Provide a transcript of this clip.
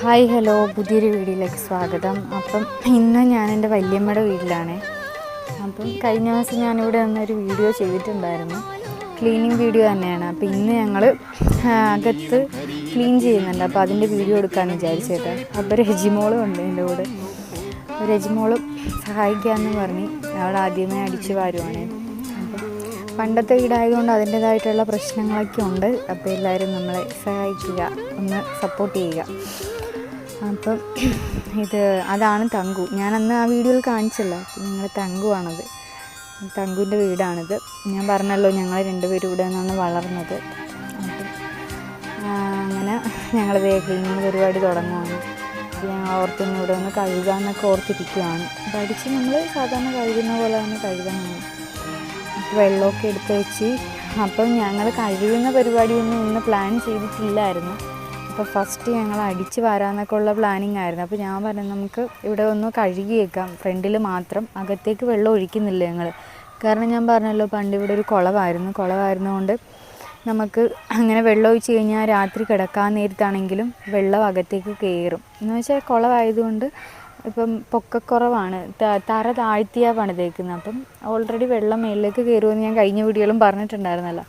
Hi hello, പുതിയൊരു വീഡിയോയിലേക്ക് സ്വാഗതം. അപ്പം ഇന്ന് ഞാൻ എൻ്റെ വല്യമ്മയുടെ വീട്ടിലാണ്. അപ്പം കഴിഞ്ഞ ദിവസം ഞാനിവിടെ വന്നൊരു വീഡിയോ ചെയ്തിട്ടുണ്ടായിരുന്നു, ക്ലീനിങ് വീഡിയോ തന്നെയാണ്. അപ്പോൾ ഇന്ന് ഞങ്ങൾ അകത്ത് ക്ലീൻ ചെയ്യുന്നുണ്ട്. അപ്പോൾ അതിൻ്റെ വീഡിയോ എടുക്കാമെന്ന് വിചാരിച്ചേട്ടാ. അപ്പോൾ രജിമോളും ഉണ്ട് എൻ്റെ കൂടെ. രജിമോളും സഹായിക്കാമെന്ന് പറഞ്ഞ് അവിടെ ആദ്യമേ അടിച്ച് വാരുവാണ്. അപ്പം പണ്ടത്തെ വീടായതുകൊണ്ട് അതിൻ്റേതായിട്ടുള്ള പ്രശ്നങ്ങളൊക്കെ ഉണ്ട്. അപ്പോൾ എല്ലാവരും നമ്മളെ സഹായിക്കുക, ഒന്ന് സപ്പോർട്ട് ചെയ്യുക. അപ്പം അതാണ് തങ്കു. ഞാനന്ന് ആ വീഡിയോയിൽ കാണിച്ചല്ലോ, നിങ്ങളുടെ തങ്കുവാണത്. തങ്കുവിൻ്റെ വീടാണിത്. ഞാൻ പറഞ്ഞല്ലോ, ഞങ്ങൾ രണ്ടുപേരും ഇവിടെ നിന്നാണ് വളർന്നത്. അപ്പം അങ്ങനെ ഞങ്ങളിത് ക്ലീനിങ് പരിപാടി തുടങ്ങുവാണ്. ഞങ്ങൾ ഓർത്തൊന്ന് ഇവിടെ ഒന്ന് കഴുകാമെന്നൊക്കെ ഓർത്തിരിക്കുകയാണ്. പഠിച്ച് നമ്മൾ സാധാരണ കഴുകുന്ന പോലെ തന്നെ കഴുകാനാണ്. അപ്പോൾ വെള്ളമൊക്കെ എടുത്ത് വെച്ച്, അപ്പം ഞങ്ങൾ കഴുകുന്ന പരിപാടിയൊന്നും ഇന്ന് പ്ലാൻ ചെയ്തിട്ടില്ലായിരുന്നു. അപ്പോൾ ഫസ്റ്റ് ഞങ്ങൾ അടിച്ച് വാരാന്നൊക്കെ ഉള്ള പ്ലാനിങ് ആയിരുന്നു. അപ്പോൾ ഞാൻ പറഞ്ഞു, നമുക്ക് ഇവിടെ ഒന്ന് കഴുകിയേക്കാം, ഫ്രണ്ടിൽ മാത്രം, അകത്തേക്ക് വെള്ളം ഒഴിക്കുന്നില്ല ഞങ്ങൾ. കാരണം ഞാൻ പറഞ്ഞല്ലോ, പണ്ട് ഇവിടെ ഒരു കുളമായിരുന്നുകൊണ്ട് നമുക്ക് അങ്ങനെ വെള്ളം ഒഴിച്ച് കഴിഞ്ഞാൽ രാത്രി കിടക്കാൻ നേരത്താണെങ്കിലും വെള്ളം അകത്തേക്ക് കയറും. എന്ന് വെച്ചാൽ കുളമായതുകൊണ്ട് ഇപ്പം പൊക്കക്കുറവാണ്, തറ താഴ്ത്തിയാണ് പണിതേക്കുന്നത്. അപ്പം ഓൾറെഡി വെള്ളം മേളിലേക്ക് കയറുമെന്ന് ഞാൻ കഴിഞ്ഞ വീഡിയോയിലും പറഞ്ഞിട്ടുണ്ടായിരുന്നല്ലോ.